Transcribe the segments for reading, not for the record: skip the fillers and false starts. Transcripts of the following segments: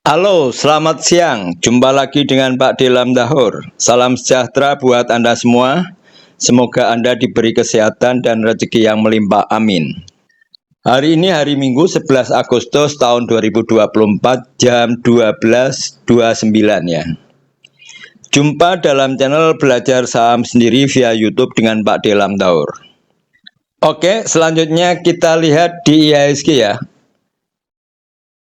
Halo, selamat siang. Jumpa lagi dengan Pak Delam Dahur. Salam sejahtera buat Anda semua. Semoga Anda diberi kesehatan dan rezeki yang melimpah. Amin. Hari ini hari Minggu 11 Agustus tahun 2024 jam 12.29 ya. Jumpa dalam channel Belajar Saham Sendiri via YouTube dengan Pak Delam Dahur. Oke, selanjutnya kita lihat di IHSG ya.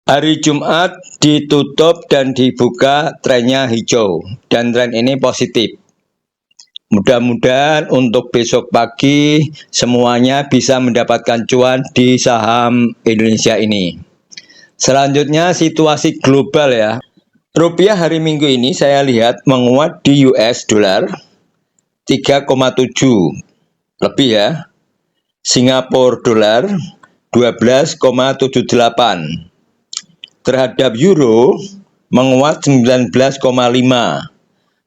Hari Jumat ditutup dan dibuka trennya hijau dan tren ini positif. Mudah-mudahan untuk besok pagi semuanya bisa mendapatkan cuan di saham Indonesia ini. Selanjutnya situasi global ya. Rupiah hari Minggu ini saya lihat menguat di US dollar 3,7 lebih ya. Singapura dolar 12,78. Terhadap euro menguat 19,5,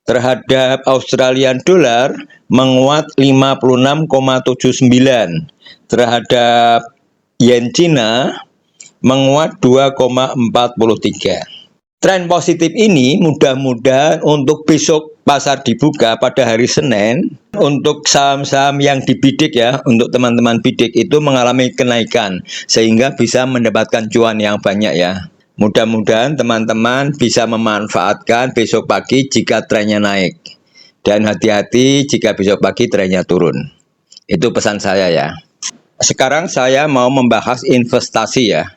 terhadap Australian dollar menguat 56,79, terhadap yen Cina menguat 2,43. Tren positif ini mudah-mudahan untuk besok pasar dibuka pada hari Senin, untuk saham-saham yang dibidik ya, untuk teman-teman bidik itu mengalami kenaikan sehingga bisa mendapatkan cuan yang banyak ya. Mudah-mudahan teman-teman bisa memanfaatkan besok pagi jika trennya naik. Dan hati-hati jika besok pagi trennya turun. Itu pesan saya ya. Sekarang saya mau membahas investasi ya.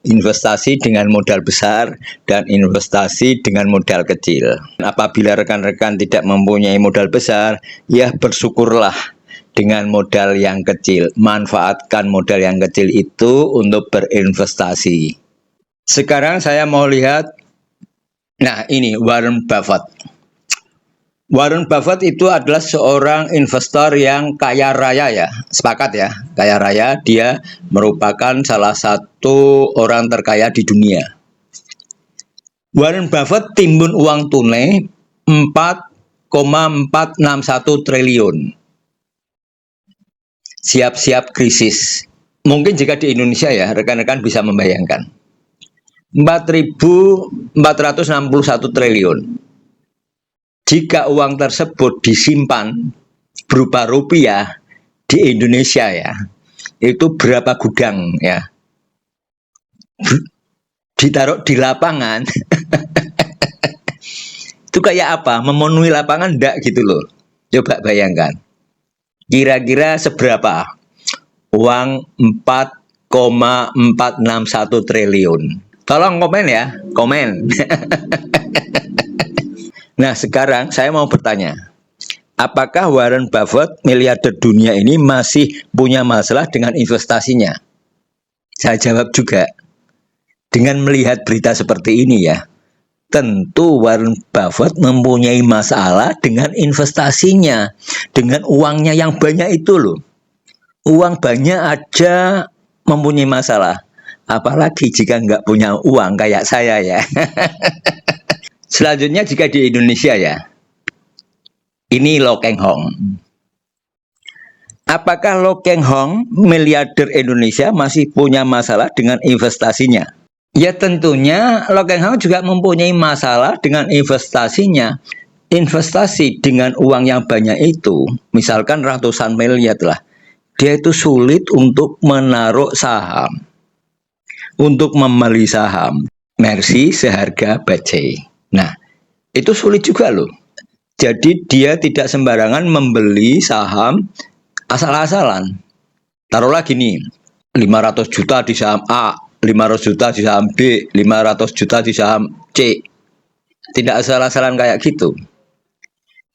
Investasi dengan modal besar dan investasi dengan modal kecil. Apabila rekan-rekan tidak mempunyai modal besar, ya bersyukurlah dengan modal yang kecil. Manfaatkan modal yang kecil itu untuk berinvestasi. Sekarang saya mau lihat, nah ini Warren Buffett. Warren Buffett itu adalah seorang investor yang kaya raya ya, sepakat ya, kaya raya. Dia merupakan salah satu orang terkaya di dunia. Warren Buffett timbun uang tunai 4,461 triliun. Siap-siap krisis. Mungkin jika di Indonesia ya, rekan-rekan bisa membayangkan. 4.461 triliun. Jika uang tersebut disimpan berupa rupiah di Indonesia ya, itu berapa gudang ya? Ditaruh di lapangan. Itu kayak apa? Memenuhi lapangan enggak gitu loh. Coba bayangkan. Kira-kira seberapa? Uang 4,461 triliun. Tolong komen ya, komen. Nah, sekarang saya mau bertanya. Apakah Warren Buffett, miliarder dunia ini masih punya masalah dengan investasinya? Saya jawab juga. Dengan melihat berita seperti ini ya, tentu Warren Buffett mempunyai masalah dengan investasinya. Dengan uangnya yang banyak itu loh. Uang banyak aja mempunyai masalah. Apalagi jika nggak punya uang kayak saya ya. Selanjutnya jika di Indonesia ya. Ini Lo Keng Hong. Apakah Lo Keng Hong, miliarder Indonesia, masih punya masalah dengan investasinya? Ya tentunya Lo Keng Hong juga mempunyai masalah dengan investasinya. Investasi dengan uang yang banyak itu, misalkan ratusan miliar lah. Dia itu sulit untuk menaruh saham. Untuk membeli saham Mercy seharga bajai. Nah, itu sulit juga loh. Jadi dia tidak sembarangan membeli saham asal-asalan. Taruhlah gini, 500 juta di saham A, 500 juta di saham B, 500 juta di saham C. Tidak asal-asalan kayak gitu.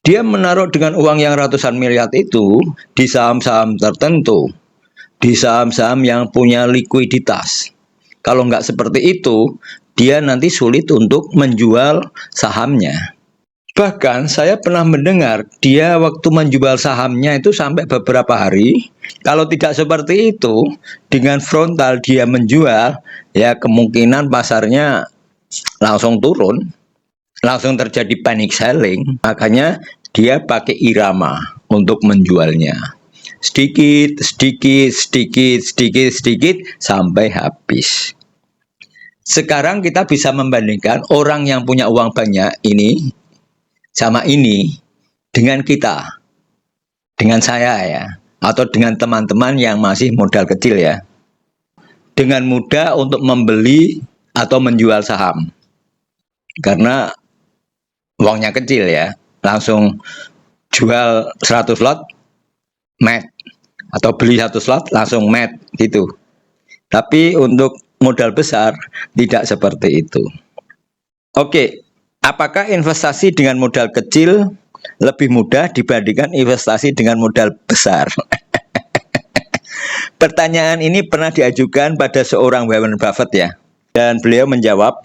Dia menaruh dengan uang yang ratusan miliar itu di saham-saham tertentu, di saham-saham yang punya likuiditas. Kalau nggak seperti itu, dia nanti sulit untuk menjual sahamnya. Bahkan saya pernah mendengar dia waktu menjual sahamnya itu sampai beberapa hari. Kalau tidak seperti itu, dengan frontal dia menjual, ya kemungkinan pasarnya langsung turun. Langsung terjadi panic selling. Makanya dia pakai irama untuk menjualnya. Sedikit sampai habis. Sekarang kita bisa membandingkan orang yang punya uang banyak ini sama ini dengan kita, dengan saya ya, atau dengan teman-teman yang masih modal kecil ya. Dengan mudah untuk membeli atau menjual saham. Karena uangnya kecil ya, langsung jual 100 lot, mat. Atau beli 1 slot, langsung mat gitu. Tapi untuk modal besar, tidak seperti itu. Oke, apakah investasi dengan modal kecil lebih mudah dibandingkan investasi dengan modal besar? Pertanyaan ini pernah diajukan pada seorang Warren Buffett ya. Dan beliau menjawab,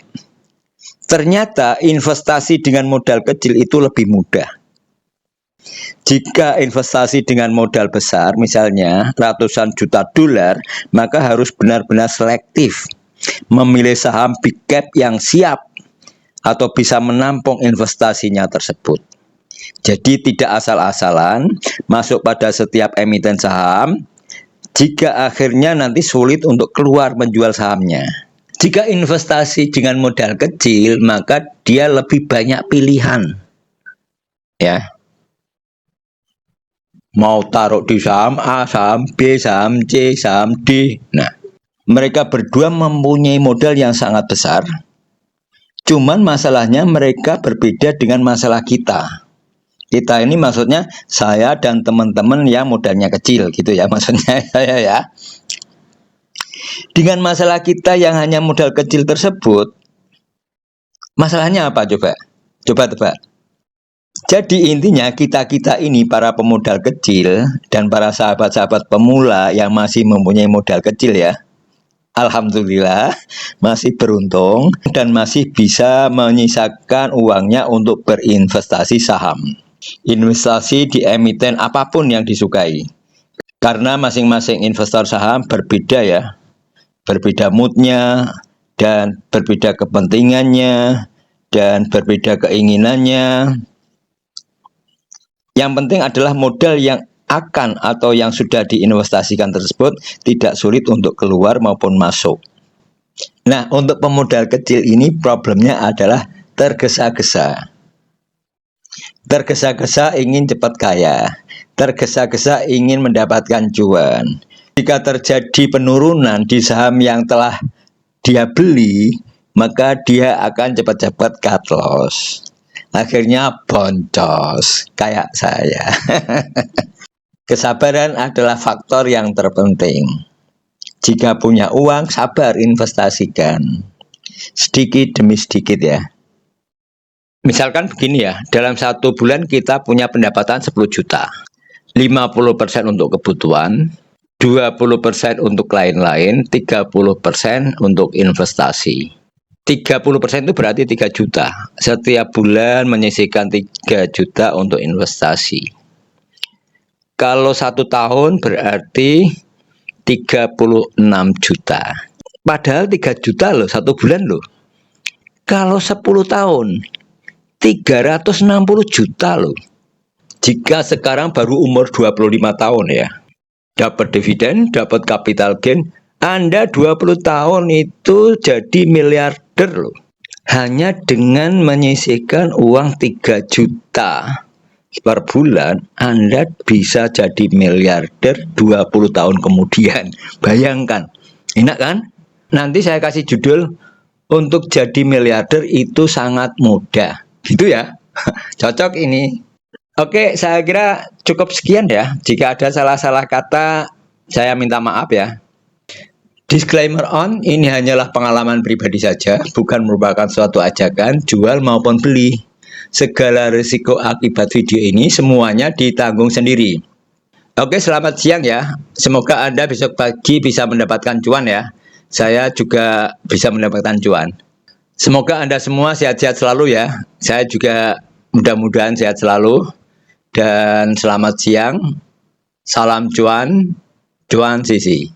ternyata investasi dengan modal kecil itu lebih mudah. Jika investasi dengan modal besar, misalnya ratusan juta dolar, maka harus benar-benar selektif. Memilih saham big cap yang siap atau bisa menampung investasinya tersebut. Jadi tidak asal-asalan masuk pada setiap emiten saham, jika akhirnya nanti sulit untuk keluar menjual sahamnya. Jika investasi dengan modal kecil, maka dia lebih banyak pilihan. Ya. Mau taruh di saham A, saham B, saham C, saham D. Nah, mereka berdua mempunyai modal yang sangat besar. Cuman masalahnya mereka berbeda dengan masalah kita. Kita ini maksudnya saya dan teman-teman yang modalnya kecil gitu ya, maksudnya saya ya. Dengan masalah kita yang hanya modal kecil tersebut, masalahnya apa coba? Coba tebak. Jadi intinya kita-kita ini para pemodal kecil dan para sahabat-sahabat pemula yang masih mempunyai modal kecil ya, alhamdulillah masih beruntung dan masih bisa menyisakan uangnya untuk berinvestasi saham. Investasi di emiten apapun yang disukai. Karena masing-masing investor saham berbeda ya, berbeda moodnya dan berbeda kepentingannya dan berbeda keinginannya. Yang penting adalah modal yang akan atau yang sudah diinvestasikan tersebut tidak sulit untuk keluar maupun masuk. Nah, untuk pemodal kecil ini problemnya adalah tergesa-gesa. Tergesa-gesa ingin cepat kaya, tergesa-gesa ingin mendapatkan cuan. Jika terjadi penurunan di saham yang telah dia beli, maka dia akan cepat-cepat cut loss. Akhirnya boncos kayak saya. Kesabaran adalah faktor yang terpenting. Jika punya uang, sabar investasikan. Sedikit demi sedikit ya. Misalkan begini ya, dalam 1 bulan kita punya pendapatan 10 juta. 50% untuk kebutuhan, 20% untuk lain-lain, 30% untuk investasi. 30% itu berarti 3 juta. Setiap bulan menyisihkan 3 juta untuk investasi. Kalau 1 tahun berarti 36 juta. Padahal 3 juta loh 1 bulan loh. Kalau 10 tahun 360 juta loh. Jika sekarang baru umur 25 tahun ya. Dapat dividen, dapat capital gain, Anda 20 tahun itu jadi miliarder loh. Hanya dengan menyisihkan uang 3 juta per bulan, Anda bisa jadi miliarder 20 tahun kemudian. Bayangkan, enak kan? Nanti saya kasih judul, untuk jadi miliarder itu sangat mudah. Gitu ya, cocok ini. Oke, saya kira cukup sekian ya. Jika ada salah-salah kata, saya minta maaf ya. Disclaimer on, ini hanyalah pengalaman pribadi saja, bukan merupakan suatu ajakan jual maupun beli. Segala risiko akibat video ini semuanya ditanggung sendiri. Oke, selamat siang ya. Semoga Anda besok pagi bisa mendapatkan cuan ya. Saya juga bisa mendapatkan cuan. Semoga Anda semua sehat-sehat selalu ya. Saya juga mudah-mudahan sehat selalu. Dan selamat siang. Salam cuan, cuan sisi.